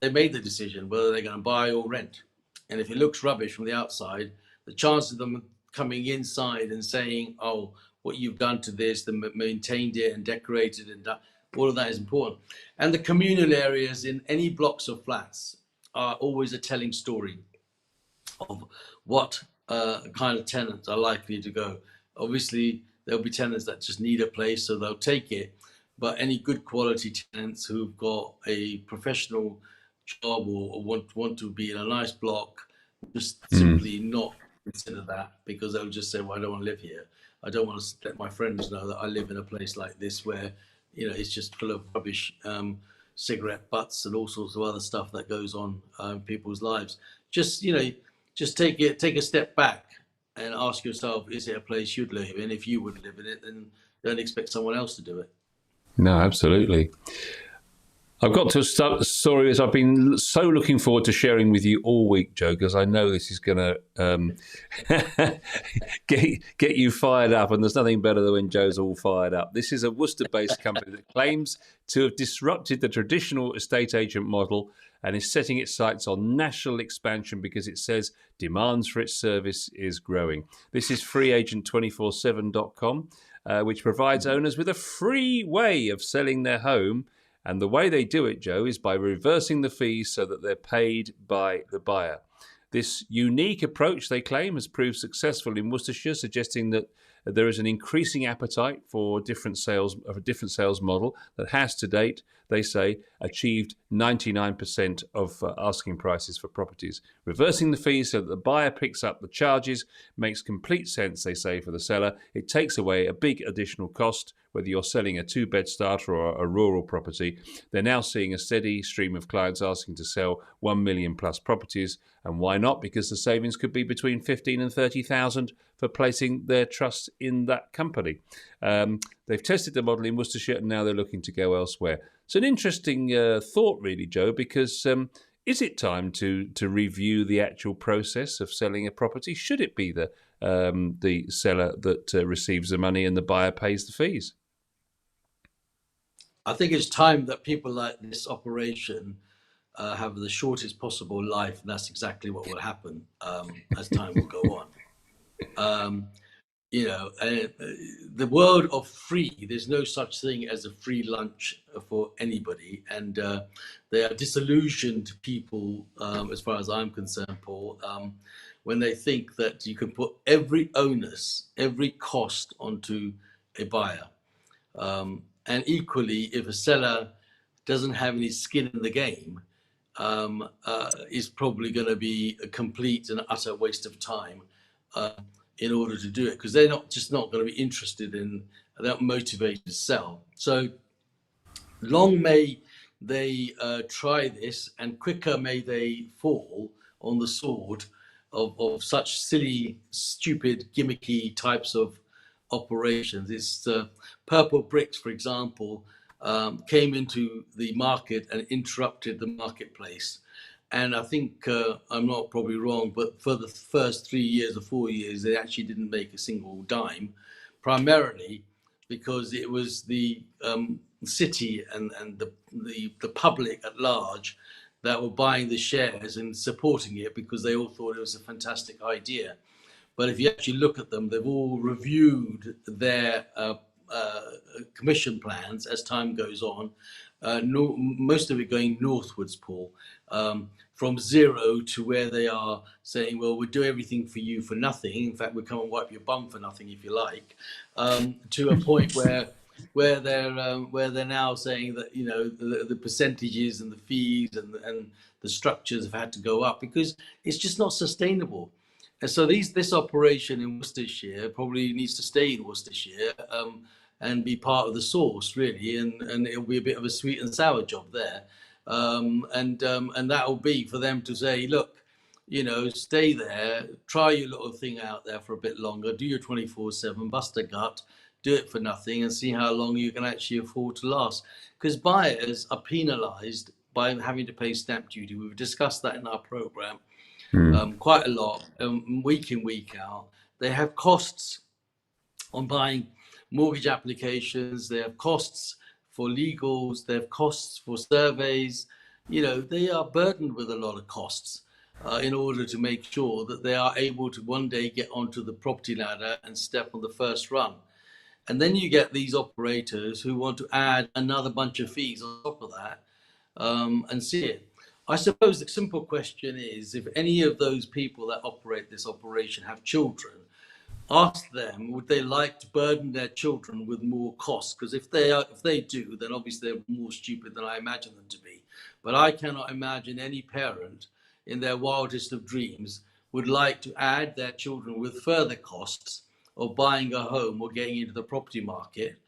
they made the decision whether they're going to buy or rent. And if it looks rubbish from the outside, the chance of them coming inside and saying, "Oh, what you've done to this, they maintained it and decorated and done," all of that is important. And the communal areas in any blocks of flats are always a telling story of what kind of tenants are likely to go. Obviously, there'll be tenants that just need a place, so they'll take it. But any good quality tenants who've got a professional job, or want to be in a nice block, just simply not consider that, because they'll just say, "Well, I don't want to live here. I don't want to let my friends know that I live in a place like this where it's just full of rubbish, cigarette butts and all sorts of other stuff that goes on in people's lives." Just take a step back and ask yourself, is it a place you'd live in? If you would live in it, then don't expect someone else to do it. No, absolutely. I've got to start the story as I've been so looking forward to sharing with you all week, Joe, because I know this is going to get you fired up, and there's nothing better than when Joe's all fired up. This is a Worcester-based company that claims to have disrupted the traditional estate agent model and is setting its sights on national expansion because it says demands for its service is growing. This is freeagent247.com, which provides owners with a free way of selling their home. And the way they do it, Joe, is by reversing the fees so that they're paid by the buyer. This unique approach, they claim, has proved successful in Worcestershire, suggesting that there is an increasing appetite for a different sales model that has to date, they say, achieved 99% of asking prices for properties. Reversing the fees so that the buyer picks up the charges makes complete sense, they say, for the seller. It takes away a big additional cost, whether you're selling a two-bed starter or a rural property. They're now seeing a steady stream of clients asking to sell 1 million plus properties. And why not? Because the savings could be between 15 and 30,000 for placing their trust in that company. They've tested the model in Worcestershire, and now they're looking to go elsewhere. It's an interesting thought, really, Joe, because is it time to review the actual process of selling a property? Should it be the seller that receives the money and the buyer pays the fees? I think it's time that people like this operation have the shortest possible life, and that's exactly what will happen as time will go on. The world of free, there's no such thing as a free lunch for anybody, and they are disillusioned people, as far as I'm concerned, Paul, when they think that you can put every onus, every cost onto a buyer. And equally, if a seller doesn't have any skin in the game, is probably going to be a complete and utter waste of time in order to do it, because they're not going to be interested in, they're not motivated to sell. So long may they try this, and quicker may they fall on the sword of such silly, stupid, gimmicky types of operations. It's Purple Bricks, for example, came into the market and interrupted the marketplace. And I think I'm not probably wrong, but for the first 3 years or 4 years, they actually didn't make a single dime, primarily because it was the city and the public at large that were buying the shares and supporting it because they all thought it was a fantastic idea. But if you actually look at them, they've all reviewed their commission plans as time goes on. Most of it going northwards, Paul, from zero to where they are saying, well, we'll do everything for you for nothing. In fact, we'll come and wipe your bum for nothing if you like, to a point where they're now saying that the percentages and the fees and the structures have had to go up because it's just not sustainable. And so this operation in Worcestershire probably needs to stay in Worcestershire and be part of the sauce, really, and it'll be a bit of a sweet and sour job there. And that will be for them to say, look, stay there, try your little thing out there for a bit longer, do your 24/7, bust a gut, do it for nothing and see how long you can actually afford to last. Because buyers are penalised by having to pay stamp duty. We've discussed that in our programme quite a lot, week in, week out. They have costs on buying mortgage applications, they have costs for legals, they have costs for surveys. You know, they are burdened with a lot of costs in order to make sure that they are able to one day get onto the property ladder and step on the first run. And then you get these operators who want to add another bunch of fees on top of that and see it. I suppose the simple question is, if any of those people that operate this operation have children, ask them, would they like to burden their children with more costs? Because if they do, then obviously they're more stupid than I imagine them to be. But I cannot imagine any parent in their wildest of dreams would like to add their children with further costs of buying a home or getting into the property market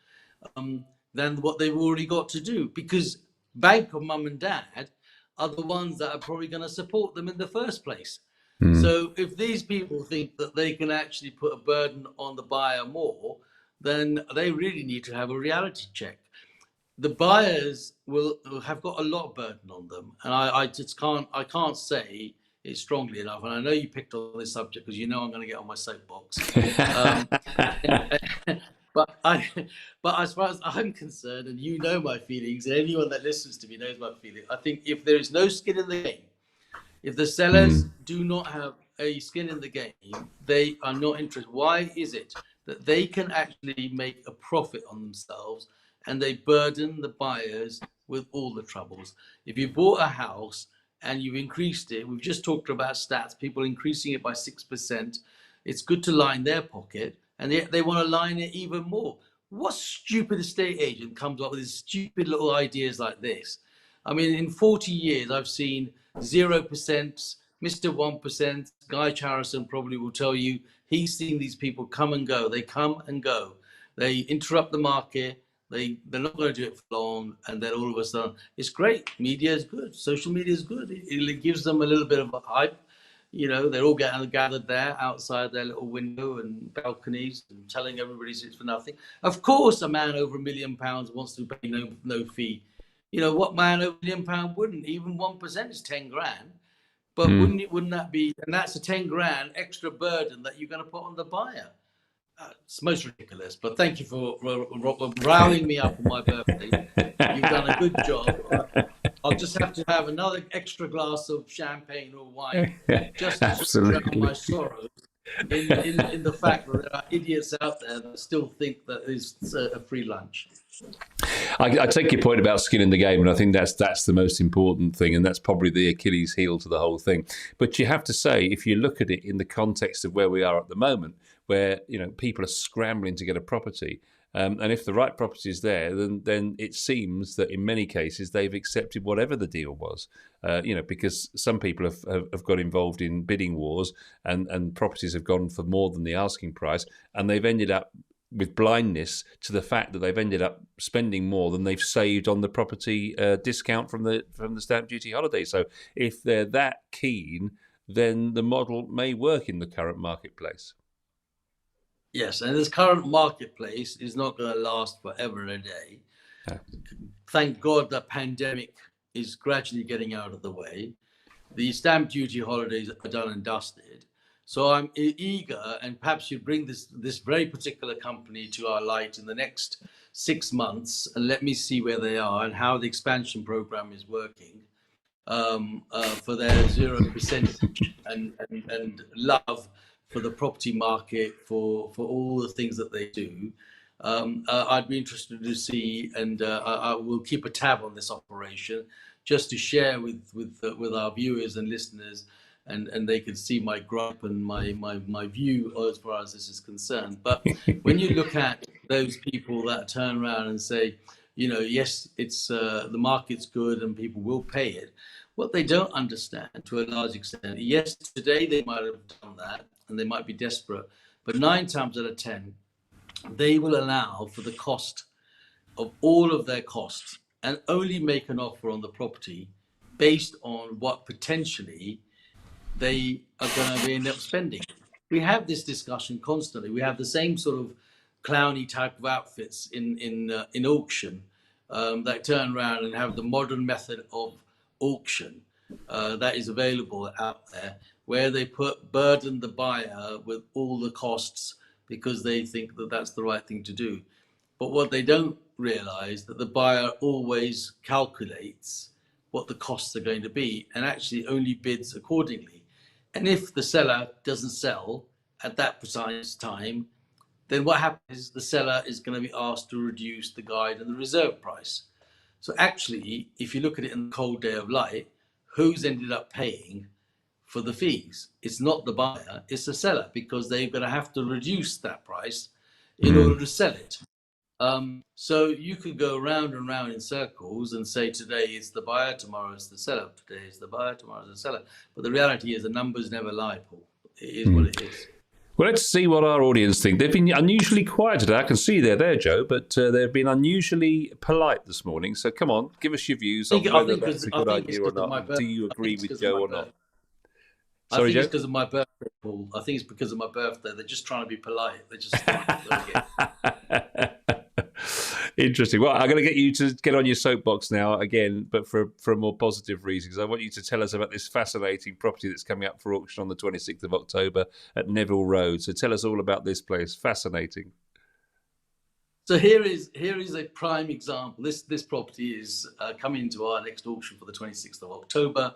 than what they've already got to do, because bank of mum and dad are the ones that are probably going to support them in the first place. So if these people think that they can actually put a burden on the buyer more, then they really need to have a reality check. The buyers will have got a lot of burden on them, and I just can't say it strongly enough. And I know you picked on this subject because you know I'm going to get on my soapbox. But as far as I'm concerned, and you know my feelings, and anyone that listens to me knows my feelings, I think if there is no skin in the game, if the sellers do not have a skin in the game, they are not interested. Why is it that they can actually make a profit on themselves and they burden the buyers with all the troubles? If you bought a house and you've increased it, we've just talked about stats, people increasing it by 6%, it's good to line their pocket, and yet they want to line it even more. What stupid estate agent comes up with these stupid little ideas like this? I mean, in 40 years, I've seen 0%, Mr. 1%, Guy Charrison probably will tell you he's seen these people come and go. They come and go. They interrupt the market. They're not going to do it for long. And then all of a sudden, it's great. Media is good. Social media is good. It gives them a little bit of a hype. You know, they're all gathered there outside their little window and balconies and telling everybody it's for nothing. Of course, a man over £1 million wants to pay no fee. You know, what man over £1 million wouldn't? Even 1% is 10 grand. But wouldn't that be, and that's a 10 grand extra burden that you're going to put on the buyer? It's most ridiculous. But thank you for rallying me up on my birthday. You've done a good job. I'll just have to have another extra glass of champagne or wine just to drown my sorrows in the fact that there are idiots out there that still think that it's a free lunch. I take your point about skin in the game, and I think that's the most important thing, and that's probably the Achilles heel to the whole thing. But you have to say, if you look at it in the context of where we are at the moment, where people are scrambling to get a property, and if the right property is there, then it seems that in many cases they've accepted whatever the deal was, because some people have got involved in bidding wars, and properties have gone for more than the asking price, and they've ended up with blindness to the fact that they've ended up spending more than they've saved on the property discount from the stamp duty holiday. So if they're that keen, then the model may work in the current marketplace. Yes, and this current marketplace is not going to last forever and a day. Yeah. Thank God the pandemic is gradually getting out of the way. The stamp duty holidays are done and dusted. So I'm eager, and perhaps you bring this very particular company to our light in the next 6 months, and let me see where they are and how the expansion program is working for their 0% and love for the property market, for all the things that they do. I'd be interested to see, and I will keep a tab on this operation just to share with our viewers and listeners. And they could see my gripe and my view as far as this is concerned. But when you look at those people that turn around and say, yes, it's the market's good and people will pay it, what they don't understand to a large extent, yes, today they might have done that and they might be desperate, but 9 times out of 10, they will allow for the cost of all of their costs and only make an offer on the property based on what potentially they are going to end up spending. We have this discussion constantly. We have the same sort of clowny type of outfits in auction that turn around and have the modern method of auction that is available out there, where they burden the buyer with all the costs because they think that that's the right thing to do. But what they don't realize that the buyer always calculates what the costs are going to be and actually only bids accordingly. And if the seller doesn't sell at that precise time, then what happens is the seller is going to be asked to reduce the guide and the reserve price. So actually, if you look at it in the cold day of light, who's ended up paying for the fees? It's not the buyer, it's the seller, because they're going to have to reduce that price in order to sell it. So you could go round and round in circles and say today it's the buyer, tomorrow it's the seller, today it's the buyer, tomorrow it's the seller. But the reality is the numbers never lie, Paul. It is what it is. Well, let's see what our audience think. They've been unusually quiet today. I can see they're there, Joe, but they've been unusually polite this morning. So come on, give us your views on whether that's a good idea or not. Do you agree with Joe or not? Sorry, Joe? It's because of my birthday, Paul. I think it's because of my birthday. They're just trying to be polite. They're just Interesting. Well, I'm going to get you to get on your soapbox now again, but for a more positive reason, because I want you to tell us about this fascinating property that's coming up for auction on the 26th of October at Neville Road. So tell us all about this place. Fascinating. So here is a prime example. This property is coming to our next auction for the 26th of October.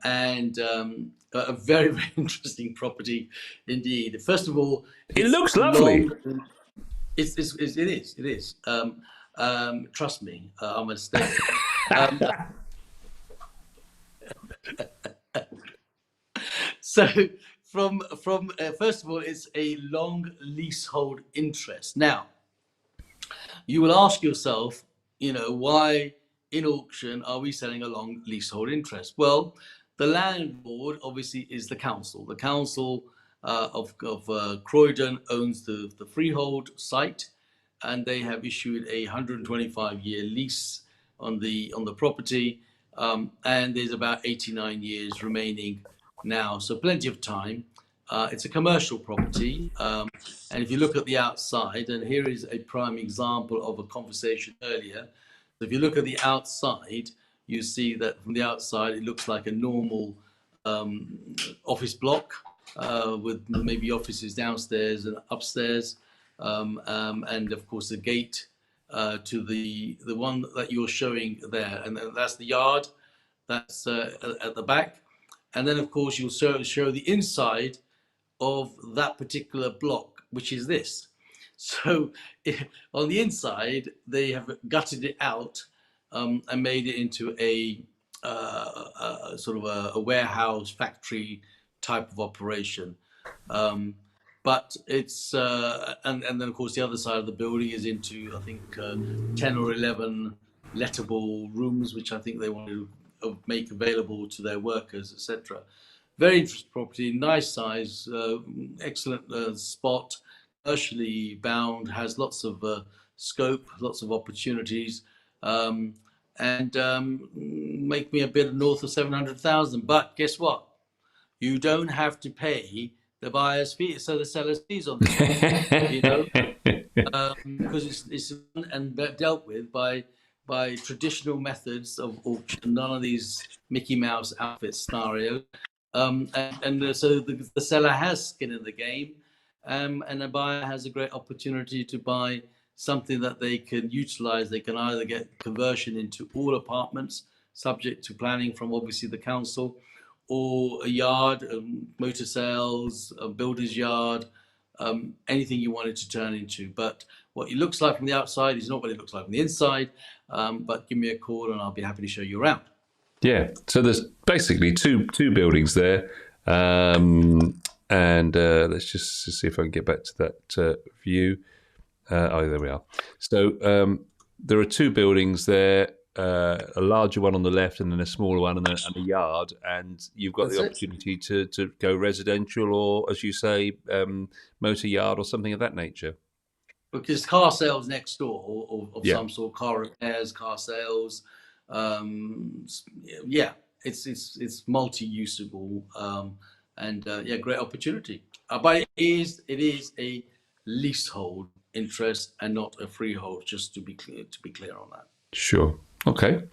And a very, very interesting property indeed. First of all, it looks lovely. It is. Trust me, I'm a stay. So from first of all, it's a long leasehold interest. Now, you will ask yourself, why in auction are we selling a long leasehold interest? Well, the landlord obviously is the council. The council of Croydon owns the freehold site, and they have issued a 125-year lease on the property, and there's about 89 years remaining now, so plenty of time. It's a commercial property, and if you look at the outside, and here is a prime example of a conversation earlier. So if you look at the outside, you see that from the outside it looks like a normal office block with maybe offices downstairs and upstairs, and of course the gate to the one that you're showing there, and that's the yard that's at the back, and then of course you'll show the inside of that particular block, which is this. So on the inside they have gutted it out and made it into a sort of a warehouse factory type of operation, but it's and then of course the other side of the building is into, I think, 10 or 11 lettable rooms, which I think they want to make available to their workers, etc. Very interesting property, nice size, excellent spot, commercially bound, has lots of scope, lots of opportunities, and make me a bid north of 700,000. But guess what? You don't have to pay the buyer's fee, so the seller's fees on this, because it's and dealt with by traditional methods of auction, none of these Mickey Mouse outfit scenarios. So the seller has skin in the game, and the buyer has a great opportunity to buy something that they can utilize. They can either get conversion into all apartments, subject to planning from obviously the council, or a yard, motor sales, a builder's yard, anything you want it to turn into. But what it looks like from the outside is not what it looks like from the inside. But give me a call and I'll be happy to show you around. Yeah, so there's basically two buildings there, and let's just see if I can get back to that view. There we are. So there are two buildings there, a larger one on the left and then a smaller one, and a yard, and you've got the opportunity to go residential or, as you say, motor yard or something of that nature. Because car sales next door of some sort, car repairs, car sales, it's multi-usable, and great opportunity. But it is a leasehold interest and not a freehold. Just to be clear on that. Sure. Okay.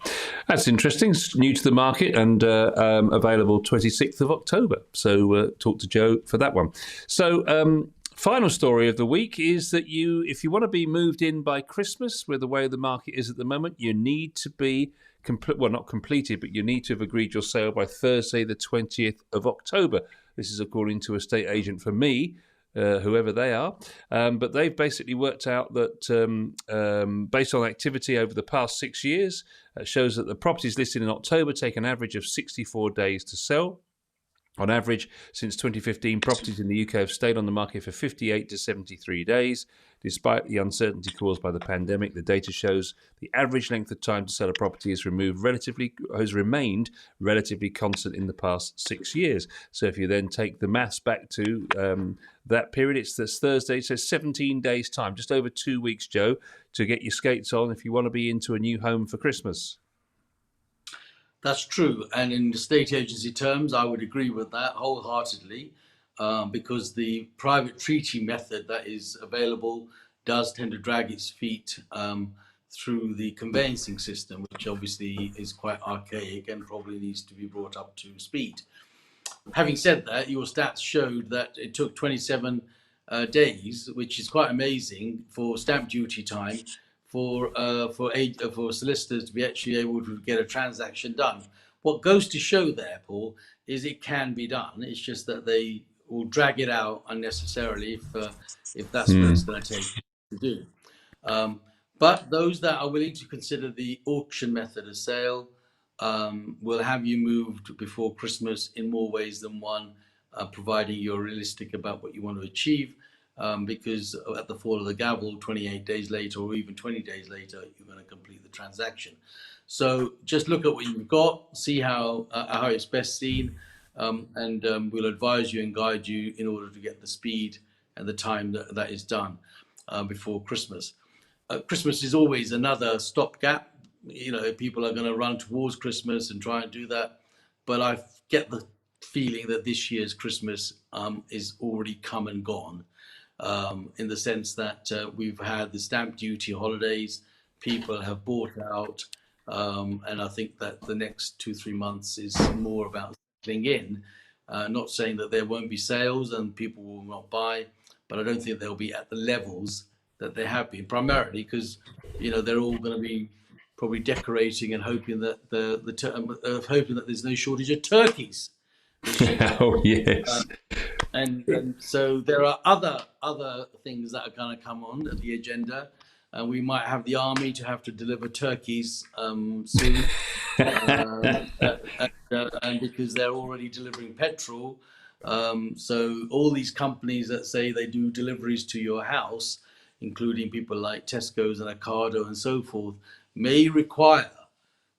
That's interesting. It's new to the market and available 26th of October. So talk to Joe for that one. So final story of the week is that if you want to be moved in by Christmas, with the way the market is at the moment, you need to be not completed, but you need to have agreed your sale by Thursday, the 20th of October. This is according to a estate agent for me, whoever they are. But they've basically worked out that based on activity over the past 6 years, shows that the properties listed in October take an average of 64 days to sell. On average, since 2015, properties in the UK have stayed on the market for 58 to 73 days. Despite the uncertainty caused by the pandemic, the data shows the average length of time to sell a property has remained relatively constant in the past 6 years. So if you then take the maths back to that period, it's this Thursday, so 17 days' time, just over 2 weeks, Joe, to get your skates on if you want to be into a new home for Christmas. That's true. And in estate agency terms, I would agree with that wholeheartedly, because the private treaty method that is available does tend to drag its feet through the conveyancing system, which obviously is quite archaic and probably needs to be brought up to speed. Having said that, your stats showed that it took 27 days, which is quite amazing for stamp duty time, for solicitors to be actually able to get a transaction done. What goes to show there, Paul, is it can be done. It's just that they will drag it out unnecessarily if that's what it's going to take to do. But those that are willing to consider the auction method of sale will have you moved before Christmas in more ways than one, providing you're realistic about what you want to achieve. Because at the fall of the gavel, 28 days later or even 20 days later, you're going to complete the transaction. So just look at what you've got, see how it's best seen, and we'll advise you and guide you in order to get the speed and the time that is done before Christmas. Christmas is always another stopgap. You know, people are going to run towards Christmas and try and do that. But I get the feeling that this year's Christmas is already come and gone. In the sense that we've had the stamp duty holidays, people have bought out, and I think that the next 2-3 months is more about settling in. Not saying that there won't be sales and people will not buy, but I don't think they'll be at the levels that they have been, primarily because, you know, they're all going to be probably decorating and hoping that hoping that there's no shortage of turkeys this year. Oh yes. And so there are other things that are going to come on the agenda. We might have the army to have to deliver turkeys soon, and because they're already delivering petrol. So all these companies that say they do deliveries to your house, including people like Tesco's and Ocado and so forth, may require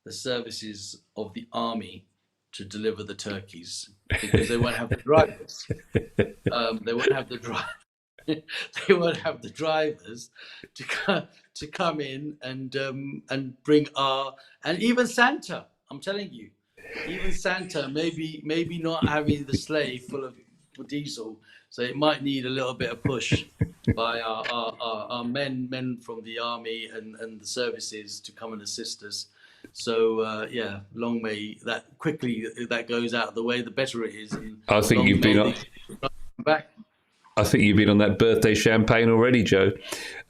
the services of the army to deliver the turkeys, because they won't have the drivers. They won't have the drivers to come in and bring and even Santa. I'm telling you, even Santa maybe not having the sleigh full of diesel, so it might need a little bit of push by our men from the army and the services to come and assist us. So yeah, long may that quickly that goes out of the way, the better it is. I think you've been on. Back. I think you've been on that birthday champagne already, Joe.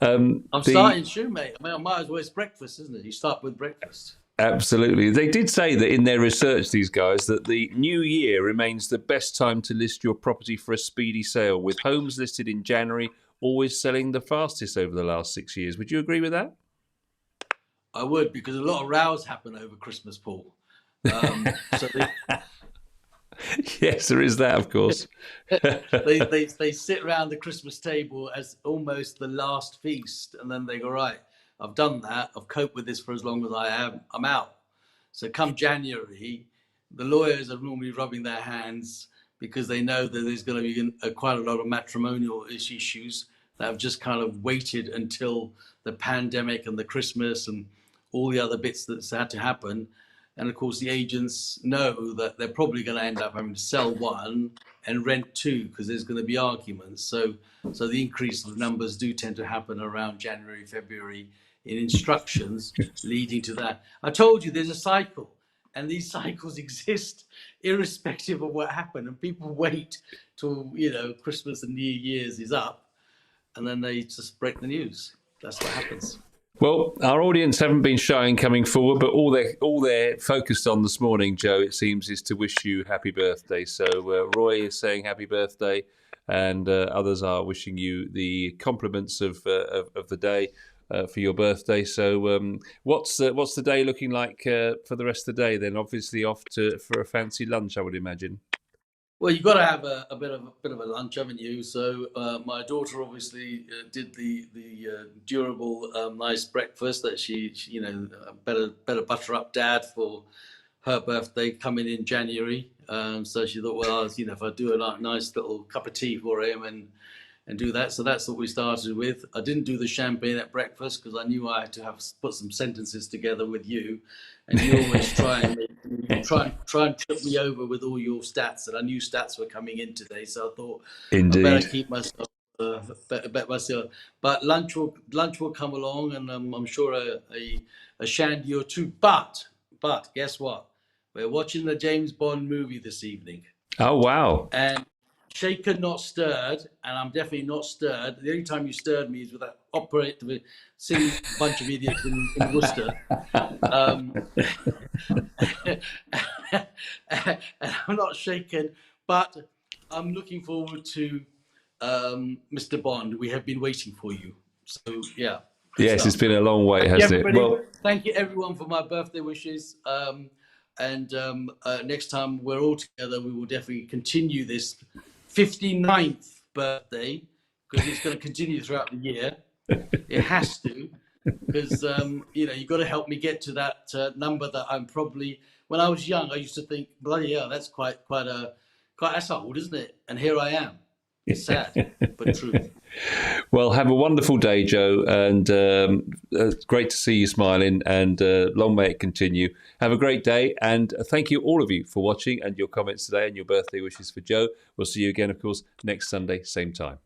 I'm starting soon, mate. I mean, I might as well. It's breakfast, isn't it? You start with breakfast. Absolutely. They did say that in their research, these guys, that the new year remains the best time to list your property for a speedy sale, with homes listed in January always selling the fastest over the last 6 years. Would you agree with that? I would, because a lot of rows happen over Christmas, Paul. Yes, there is that, of course. they sit around the Christmas table as almost the last feast, and then they go, right, I've done that, I've coped with this for as long as I am, I'm out. So come January, the lawyers are normally rubbing their hands because they know that there's going to be quite a lot of matrimonial issues that have just kind of waited until the pandemic and the Christmas and all the other bits that's had to happen. And of course, the agents know that they're probably going to end up having to sell one and rent two because there's going to be arguments. So the increase of numbers do tend to happen around January, February in instructions leading to that. I told you there's a cycle, and these cycles exist irrespective of what happened. And people wait till Christmas and New Year's is up, and then they just break the news. That's what happens. Well, our audience haven't been shy in coming forward, but all they're focused on this morning, Joe, it seems, is to wish you happy birthday. So Roy is saying happy birthday, and others are wishing you the compliments of the day for your birthday. So what's the day looking like for the rest of the day? Then obviously off for a fancy lunch, I would imagine. Well, you've got to have a bit of a lunch, haven't you? So my daughter obviously did the durable nice breakfast that she better butter up Dad for her birthday coming in January. So she thought, well, if I do a nice little cup of tea for him and do that. So that's what we started with. I didn't do the champagne at breakfast because I knew I had to put some sentences together with you, and you always try and trip me over with all your stats. And I knew stats were coming in today, so I thought Indeed. I better keep myself. But lunch will come along, and I'm sure a shandy or two. But guess what? We're watching the James Bond movie this evening. Oh wow! And shaken, not stirred, and I'm definitely not stirred. The only time you stirred me is with that operator, silly bunch of idiots in Worcester. And I'm not shaken, but I'm looking forward to Mr. Bond. We have been waiting for you. So yeah. Yes, it's been a long wait, hasn't it? Well, thank you everyone for my birthday wishes. And next time we're all together, we will definitely continue this 59th birthday, because it's going to continue throughout the year. It has to, because you've got to help me get to that number that I'm probably. When I was young, I used to think, bloody hell, that's quite that's old, isn't it? And here I am. It's sad, but true. Well, have a wonderful day, Joe, and it's great to see you smiling, and long may it continue. Have a great day, and thank you, all of you, for watching and your comments today and your birthday wishes for Joe. We'll see you again, of course, next Sunday, same time.